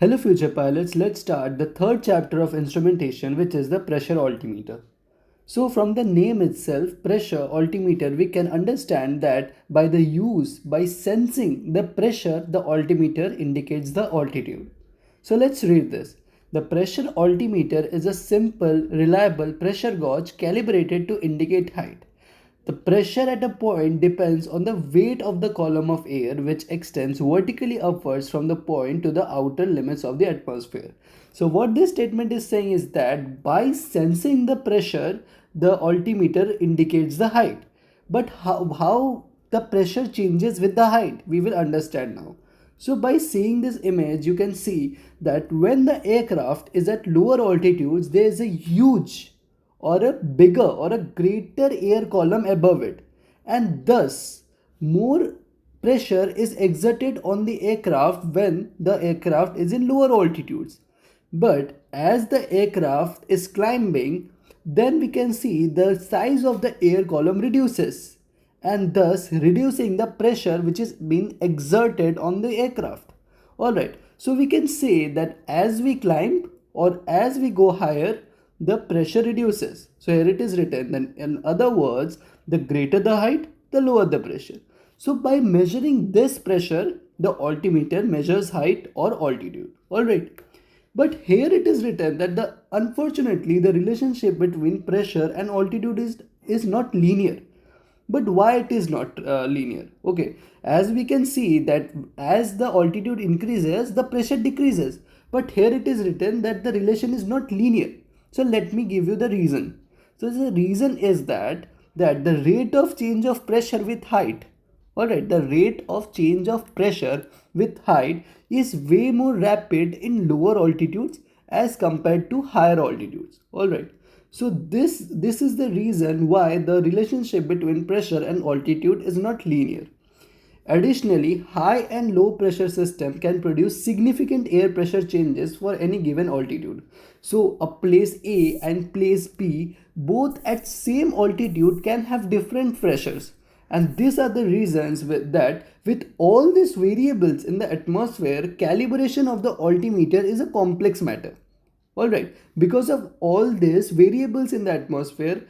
Hello future pilots, let's start the third chapter of instrumentation, which is the pressure altimeter. So from the name itself, pressure altimeter, we can understand that by sensing the pressure, the altimeter indicates the altitude. So let's read this. The pressure altimeter is a simple, reliable pressure gauge calibrated to indicate height. The pressure at a point depends on the weight of the column of air which extends vertically upwards from the point to the outer limits of the atmosphere. So what this statement is saying is that by sensing the pressure, the altimeter indicates the height. But how the pressure changes with the height, we will understand now. So by seeing this image, you can see that when the aircraft is at lower altitudes, there is a huge or a bigger or a greater air column above it, and thus more pressure is exerted on the aircraft when the aircraft is in lower altitudes. But as the aircraft is climbing, then we can see the size of the air column reduces, and thus reducing the pressure which is being exerted on the aircraft. Alright, so we can say that as we climb or as we go higher, the pressure reduces. So here it is written, then in other words, the greater the height, the lower the pressure. So by measuring this pressure, the altimeter measures height or altitude. Alright. But here it is written that unfortunately the relationship between pressure and altitude is not linear. But why it is not linear? Okay, as we can see that as the altitude increases, the pressure decreases. But here it is written that the relation is not linear. So let me give you the reason. So the reason is that the rate of change of pressure with height, alright, the rate of change of pressure with height is way more rapid in lower altitudes as compared to higher altitudes. Alright. So this is the reason why the relationship between pressure and altitude is not linear. Additionally, high and low pressure system can produce significant air pressure changes for any given altitude. So a place A and place B both at same altitude can have different pressures. And these are the reasons with all these variables in the atmosphere, calibration of the altimeter is a complex matter. Alright, because of all these variables in the atmosphere,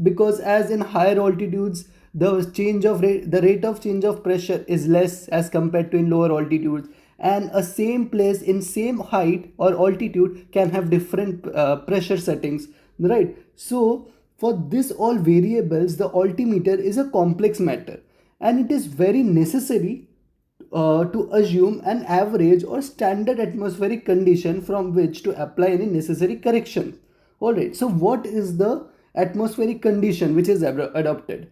because as in higher altitudes, the rate of change of pressure is less as compared to in lower altitudes, and a same place in same height or altitude can have different pressure settings, right? So for this all variables, the altimeter is a complex matter, and it is very necessary to assume an average or standard atmospheric condition from which to apply any necessary correction. Alright, so what is the atmospheric condition which is adopted?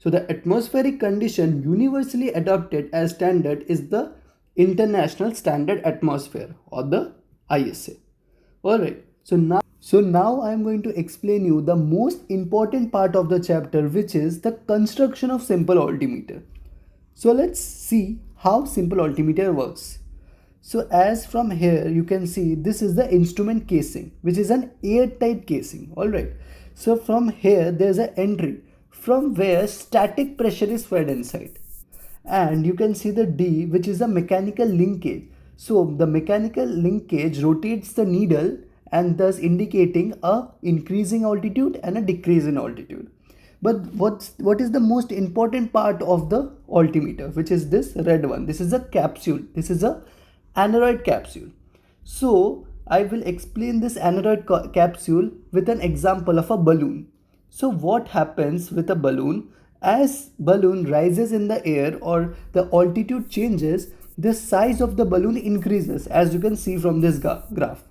So the atmospheric condition universally adopted as standard is the International Standard Atmosphere or the ISA. Alright, so now I am going to explain you the most important part of the chapter, which is the construction of simple altimeter. So let's see how simple altimeter works. So as from here you can see, this is the instrument casing, which is an airtight casing. Alright, so from here there's an entry from where static pressure is fed inside, and you can see the D, which is a mechanical linkage. So the mechanical linkage rotates the needle and thus indicating a increasing altitude and a decrease in altitude. But what is the most important part of the altimeter, which is this red one? This is a capsule. This is a aneroid capsule. So I will explain this aneroid capsule with an example of a balloon. So what happens with a balloon? As balloon rises in the air or the altitude changes, the size of the balloon increases, as you can see from this graph.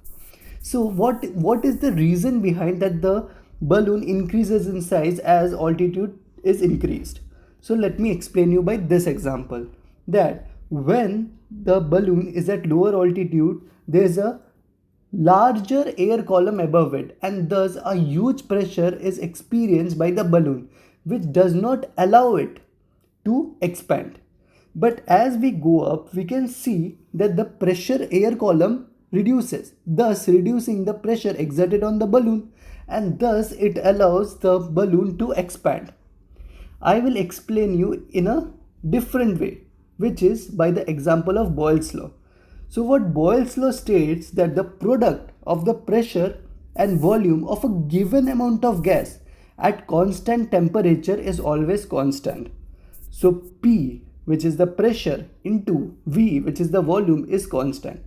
So what is the reason behind that the balloon increases in size as altitude is increased? So let me explain you by this example, that when the balloon is at lower altitude, there is a larger air column above it, and thus a huge pressure is experienced by the balloon, which does not allow it to expand. But as we go up, we can see that the pressure air column reduces, thus reducing the pressure exerted on the balloon, and thus it allows the balloon to expand. I will explain you in a different way, which is by the example of Boyle's law. So what Boyle's law states that the product of the pressure and volume of a given amount of gas at constant temperature is always constant. So P, which is the pressure, into V, which is the volume, is constant.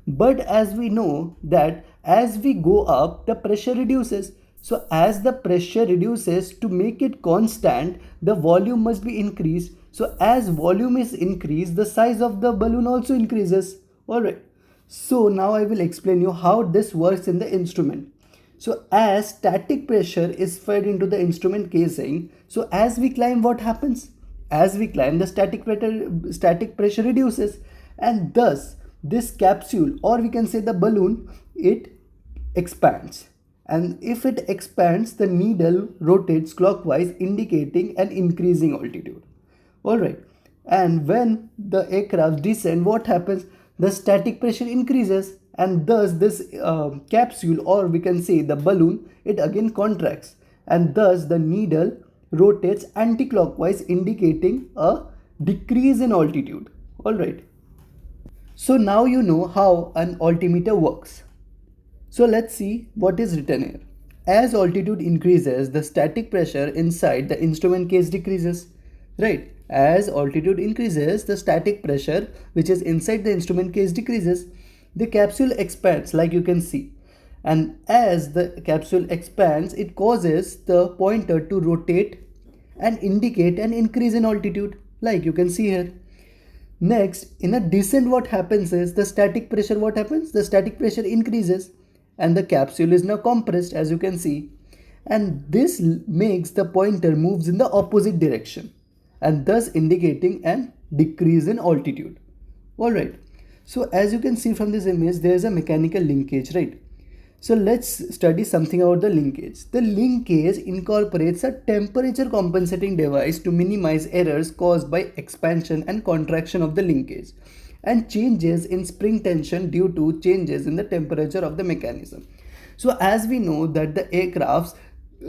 But as we know that as we go up, the pressure reduces. So as the pressure reduces, to make it constant, the volume must be increased. So as volume is increased, the size of the balloon also increases. Alright. So now I will explain you how this works in the instrument. So as static pressure is fed into the instrument casing, so as we climb, what happens? As we climb, the static pressure reduces, and thus this capsule, or we can say the balloon, it expands. And if it expands, the needle rotates clockwise, indicating an increasing altitude. Alright. And when the aircraft descend, what happens? The static pressure increases, and thus this capsule, or we can say the balloon, it again contracts, and thus the needle rotates anti-clockwise, indicating a decrease in altitude. Alright. So now you know how an altimeter works. So let's see what is written here. As altitude increases, the static pressure inside the instrument case decreases. Right? As altitude increases, the static pressure which is inside the instrument case decreases. The capsule expands, like you can see. And as the capsule expands, it causes the pointer to rotate and indicate an increase in altitude, like you can see here. Next, in a descent, what happens is the static pressure, what happens? The static pressure increases, and the capsule is now compressed, as you can see. And this makes the pointer moves in the opposite direction, and thus indicating an decrease in altitude. Alright. So as you can see from this image, there is a mechanical linkage, right? So let's study something about the linkage. The linkage incorporates a temperature compensating device to minimize errors caused by expansion and contraction of the linkage, and changes in spring tension due to changes in the temperature of the mechanism. So as we know that the aircraft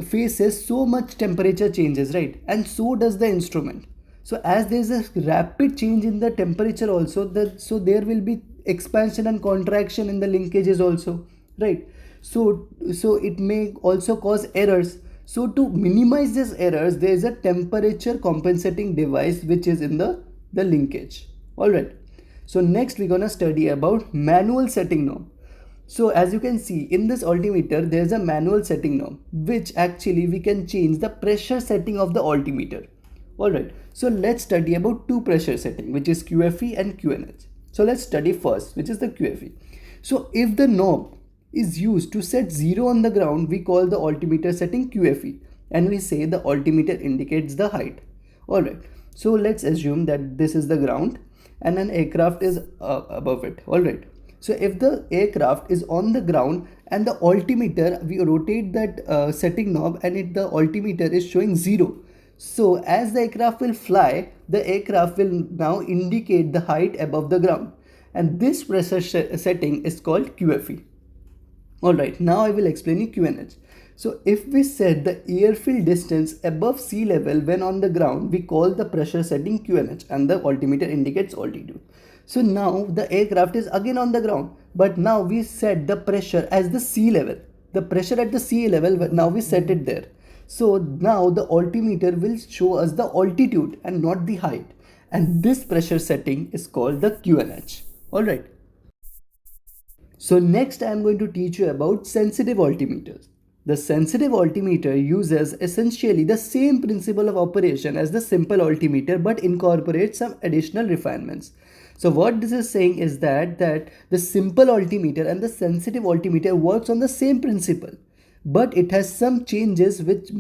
faces so much temperature changes, right? And so does the instrument. So as there is a rapid change in the temperature also, so there will be expansion and contraction in the linkages also, right? So it may also cause errors. So to minimize these errors, there is a temperature compensating device which is in the linkage. Alright. So next we're gonna study about manual setting knob. So as you can see in this altimeter, there is a manual setting knob, which actually we can change the pressure setting of the altimeter. Alright, so let's study about two pressure setting, which is QFE and QNH. So let's study first, which is the QFE. So if the knob is used to set 0 on the ground, we call the altimeter setting QFE, and we say the altimeter indicates the height. Alright, so let's assume that this is the ground and an aircraft is above it. Alright, so if the aircraft is on the ground and the altimeter, we rotate that setting knob, and the altimeter is showing 0. So as the aircraft will fly, the aircraft will now indicate the height above the ground, and this pressure setting is called QFE. Alright, now I will explain you QNH. So if we set the airfield distance above sea level when on the ground, we call the pressure setting QNH, and the altimeter indicates altitude. So now the aircraft is again on the ground, but now we set the pressure as the sea level. The pressure at the sea level, now we set it there. So now the altimeter will show us the altitude and not the height, and this pressure setting is called the QNH. Alright. So next I am going to teach you about sensitive altimeters. The sensitive altimeter uses essentially the same principle of operation as the simple altimeter, but incorporates some additional refinements. So what this is saying is that the simple altimeter and the sensitive altimeter works on the same principle, but it has some changes which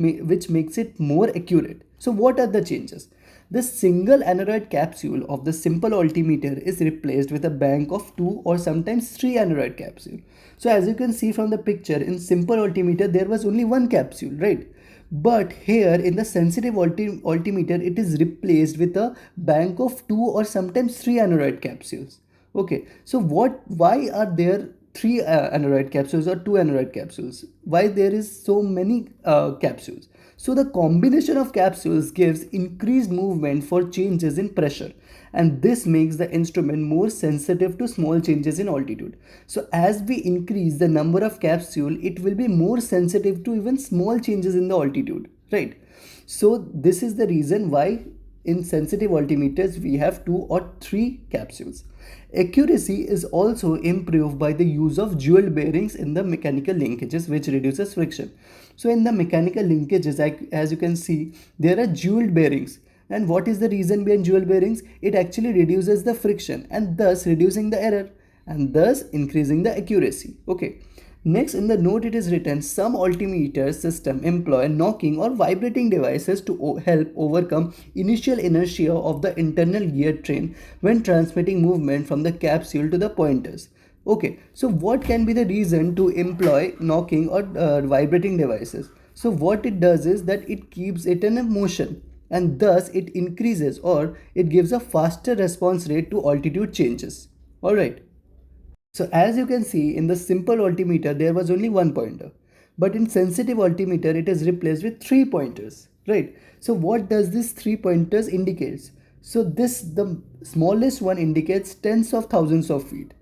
makes it more accurate. So what are the changes? The single aneroid capsule of the simple altimeter is replaced with a bank of 2 or sometimes 3 aneroid capsules. So as you can see from the picture, in simple altimeter there was only one capsule, right? But here in the sensitive altimeter, it is replaced with a bank of 2 or sometimes 3 aneroid capsules. Okay, so why are there 3 aneroid capsules or 2 aneroid capsules? Why there is so many capsules? So the combination of capsules gives increased movement for changes in pressure, and this makes the instrument more sensitive to small changes in altitude. So as we increase the number of capsule, it will be more sensitive to even small changes in the altitude, right? So this is the reason why in sensitive altimeters we have 2 or 3 capsules. Accuracy is also improved by the use of jewel bearings in the mechanical linkages, which reduces friction. So in the mechanical linkages, as you can see, there are jeweled bearings. And what is the reason behind jewel bearings? It actually reduces the friction and thus reducing the error and thus increasing the accuracy. Okay. Next, in the note it is written, some altimeter system employ knocking or vibrating devices to help overcome initial inertia of the internal gear train when transmitting movement from the capsule to the pointers. Okay, so what can be the reason to employ knocking or vibrating devices? So what it does is that it keeps it in a motion and thus it increases or it gives a faster response rate to altitude changes. Alright. So as you can see, in the simple altimeter there was only one pointer, but in sensitive altimeter it is replaced with 3 pointers, right? So what does this 3 pointers indicates? So the smallest one indicates tens of thousands of feet,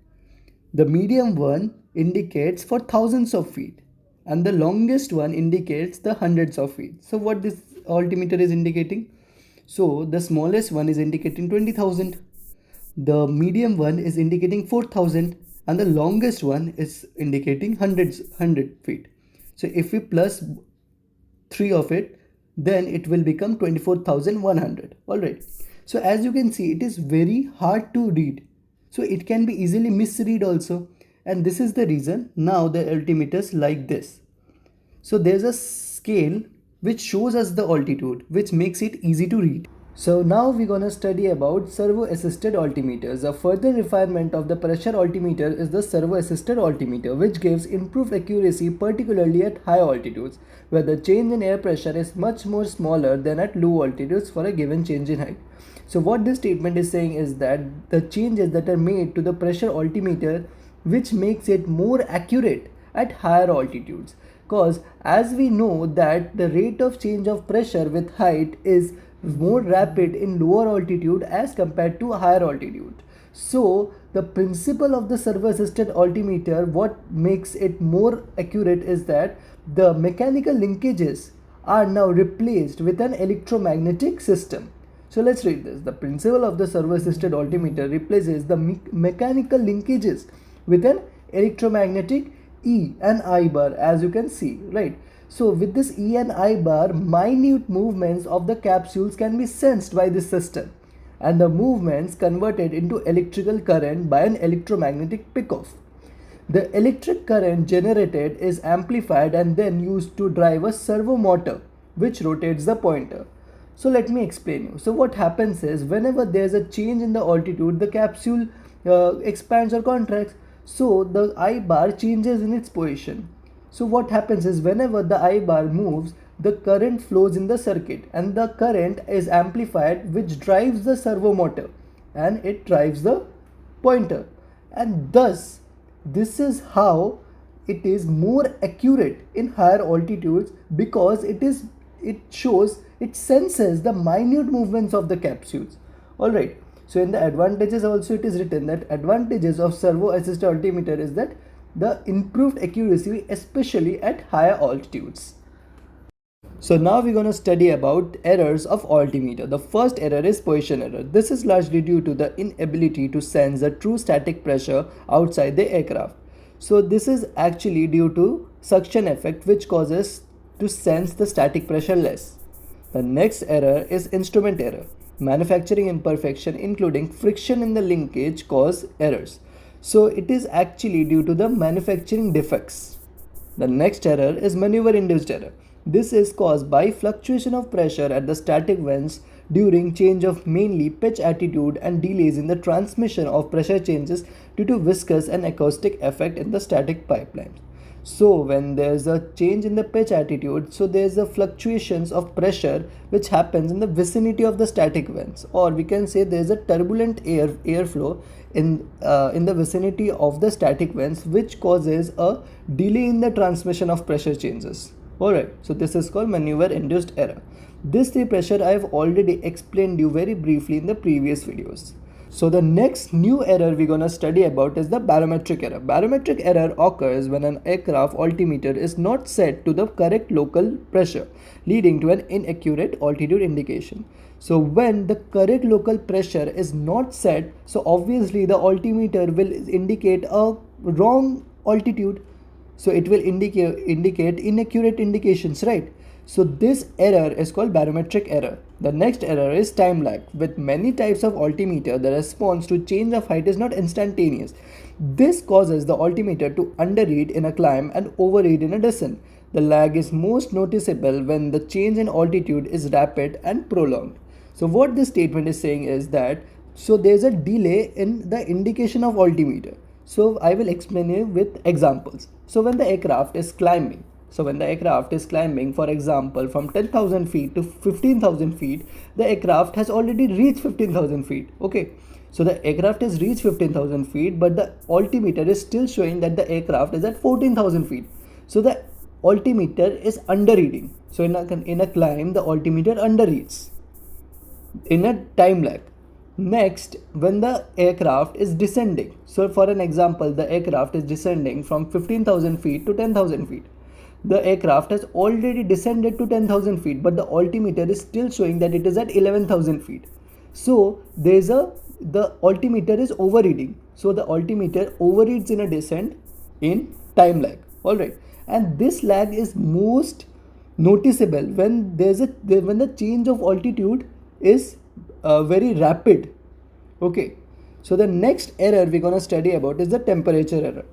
the medium one indicates for thousands of feet, and the longest one indicates the hundreds of feet. So what this altimeter is indicating? So the smallest one is indicating 20,000, the medium one is indicating 4,000, and the longest one is indicating 100 feet. So if we plus 3 of it, then it will become 24,100. Alright. So as you can see, it is very hard to read. So it can be easily misread also. And this is the reason now the altimeters like this. So there's a scale which shows us the altitude, which makes it easy to read. So now we're gonna study about servo assisted altimeters. A further refinement of the pressure altimeter is the servo assisted altimeter, which gives improved accuracy particularly at high altitudes, where the change in air pressure is much more smaller than at low altitudes for a given change in height. So what this statement is saying is that the changes that are made to the pressure altimeter, which makes it more accurate at higher altitudes, because as we know that the rate of change of pressure with height is more rapid in lower altitude as compared to higher altitude. So the principle of the servo assisted altimeter, what makes it more accurate is that the mechanical linkages are now replaced with an electromagnetic system. So let's read this. The principle of the servo assisted altimeter replaces the mechanical linkages with an electromagnetic E and I bar, as you can see, right? So with this E and I bar, minute movements of the capsules can be sensed by this system, and the movements converted into electrical current by an electromagnetic pickoff. The electric current generated is amplified and then used to drive a servo motor which rotates the pointer. So let me explain you. So what happens is, whenever there is a change in the altitude, the capsule expands or contracts. So the I bar changes in its position. So what happens is, whenever the I bar moves, the current flows in the circuit and the current is amplified, which drives the servo motor and it drives the pointer. And thus this is how it is more accurate in higher altitudes, because it senses the minute movements of the capsules. Alright. So in the advantages also it is written that advantages of servo assisted altimeter is that the improved accuracy, especially at higher altitudes. So now we're going to study about errors of altimeter. The first error is position error. This is largely due to the inability to sense the true static pressure outside the aircraft. So this is actually due to suction effect, which causes to sense the static pressure less. The next error is instrument error. Manufacturing imperfection, including friction in the linkage, cause errors. So it is actually due to the manufacturing defects. The next error is maneuver induced error. This is caused by fluctuation of pressure at the static vents during change of mainly pitch attitude and delays in the transmission of pressure changes due to viscous and acoustic effect in the static pipelines. So when there is a change in the pitch attitude, so there is a fluctuations of pressure which happens in the vicinity of the static vents, or we can say there is a turbulent airflow in the vicinity of the static vents, which causes a delay in the transmission of pressure changes. Alright, so this is called maneuver induced error. This pressure I have already explained you very briefly in the previous videos. So the next new error we're gonna study about is the barometric error. Barometric error occurs when an aircraft altimeter is not set to the correct local pressure, leading to an inaccurate altitude indication. So when the correct local pressure is not set, so obviously the altimeter will indicate a wrong altitude. So it will indicate inaccurate indications, right? So this error is called barometric error. The next error is time lag. With many types of altimeter, the response to change of height is not instantaneous. This causes the altimeter to underread in a climb and overread in a descent. The lag is most noticeable when the change in altitude is rapid and prolonged. So what this statement is saying is that there's a delay in the indication of altimeter. So I will explain you with examples. So when the aircraft is climbing, for example, from 10,000 feet to 15,000 feet, the aircraft has already reached 15,000 feet. Okay. So the aircraft has reached 15,000 feet, but the altimeter is still showing that the aircraft is at 14,000 feet. So the altimeter is underreading. So in a climb, the altimeter underreads in a time lag. Next, when the aircraft is descending, so for an example, the aircraft is descending from 15,000 feet to 10,000 feet. The aircraft has already descended to 10,000 feet, but the altimeter is still showing that it is at 11,000 feet. So the altimeter is overreading. So the altimeter overreads in a descent in time lag. All right, and this lag is most noticeable when when the change of altitude is very rapid. Okay, so the next error we're gonna study about is the temperature error.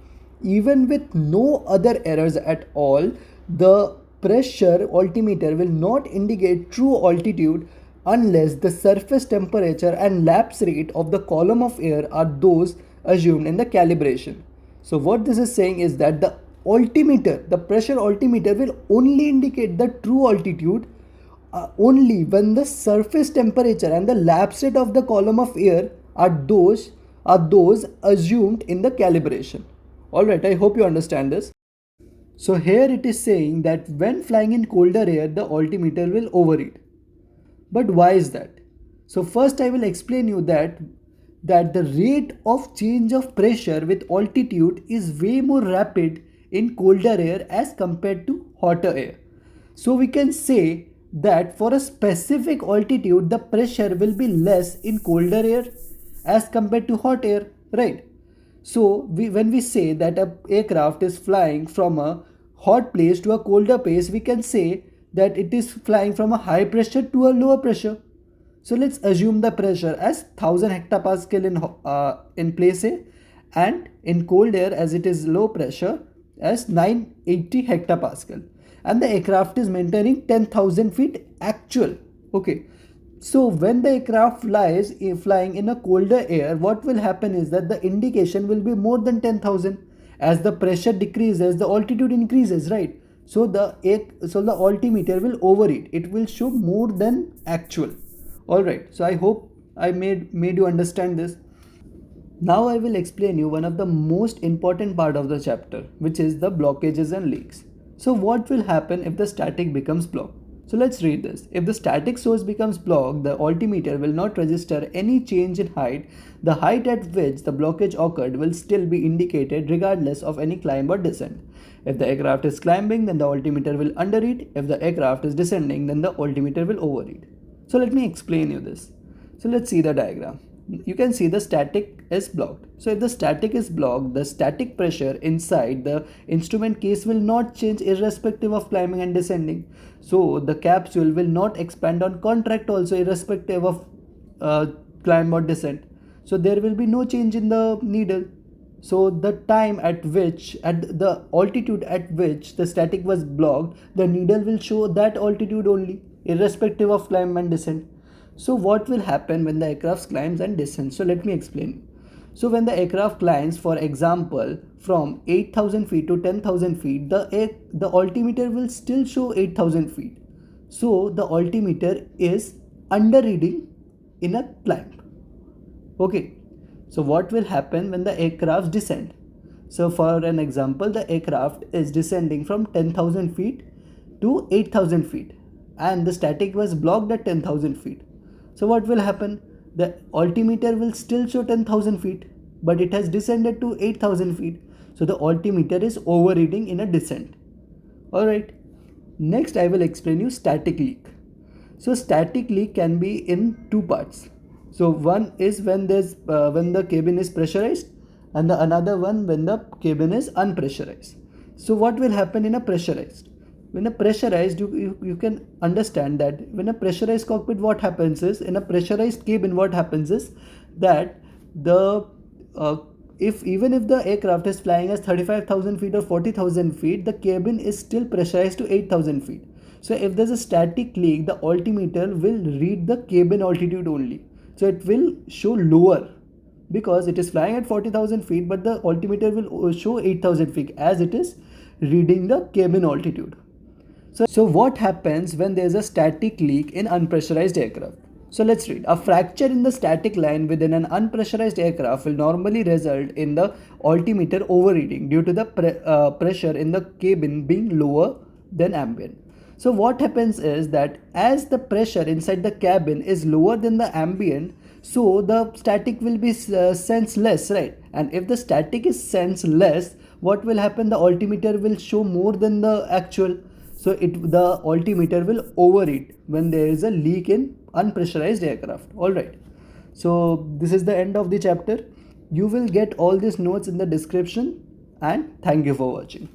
Even with no other errors at all, the pressure altimeter will not indicate true altitude unless the surface temperature and lapse rate of the column of air are those assumed in the calibration. So what this is saying is that the pressure altimeter will only indicate the true altitude only when the surface temperature and the lapse rate of the column of air are those assumed in the calibration. Alright, I hope you understand this. So here it is saying that when flying in colder air, the altimeter will overread. But why is that? So first I will explain you that the rate of change of pressure with altitude is way more rapid in colder air as compared to hotter air. So we can say that for a specific altitude, the pressure will be less in colder air as compared to hot air, right? So when we say that a aircraft is flying from a hot place to a colder place, we can say that it is flying from a high pressure to a lower pressure. So let's assume the pressure as 1000 hectopascal in place A, and in cold air as it is low pressure as 980 hectopascal, and the aircraft is maintaining 10,000 feet actual. Okay. So when the aircraft flying in a colder air, what will happen is that the indication will be more than 10,000. As the pressure decreases, the altitude increases, right? So the altimeter will overread. It will show more than actual. All right. So I hope I made you understand this. Now I will explain you one of the most important part of the chapter, which is the blockages and leaks. So what will happen if the static becomes blocked? So let's read this. If the static source becomes blocked, the altimeter will not register any change in height. The height at which the blockage occurred will still be indicated regardless of any climb or descent. If the aircraft is climbing, then the altimeter will underread. If the aircraft is descending, then the altimeter will overread. So let me explain you this. So let's see the diagram. You can see the static is blocked. So if the static is blocked, the static pressure inside the instrument case will not change irrespective of climbing and descending. So the capsule will not expand or contract also irrespective of climb or descent. So there will be no change in the needle. So the altitude at which the static was blocked, the needle will show that altitude only, irrespective of climb and descent. So what will happen when the aircraft climbs and descends? So let me explain. So when the aircraft climbs, for example, from 8,000 feet to 10,000 feet, the altimeter will still show 8,000 feet. So the altimeter is underreading in a climb. Okay. So what will happen when the aircraft descend? So for an example, the aircraft is descending from 10,000 feet to 8,000 feet, and the static was blocked at 10,000 feet. So what will happen? the altimeter will still show 10,000 feet, but it has descended to 8,000 feet. So the altimeter is overreading in a descent. Alright, next I will explain you static leak. So static leak can be in two parts. So one is when the cabin is pressurized, and the another one when the cabin is unpressurized. So what will happen in a pressurized? When a pressurized, you can understand that when a pressurized cockpit, what happens is, in a pressurized cabin, what happens is that the if even if the aircraft is flying as 35,000 feet or 40,000 feet, the cabin is still pressurized to 8,000 feet. So if there's a static leak, the altimeter will read the cabin altitude only. So it will show lower because it is flying at 40,000 feet, but the altimeter will show 8,000 feet as it is reading the cabin altitude. So what happens when there is a static leak in unpressurized aircraft? So let's read. A fracture in the static line within an unpressurized aircraft will normally result in the altimeter overreading due to the pressure in the cabin being lower than ambient. So what happens is that as the pressure inside the cabin is lower than the ambient, so the static will be sensed less, right? And if the static is sensed less, what will happen? The altimeter will show more than the actual. So the altimeter will overread when there is a leak in unpressurized aircraft. Alright, so this is the end of the chapter. You will get all these notes in the description, and thank you for watching.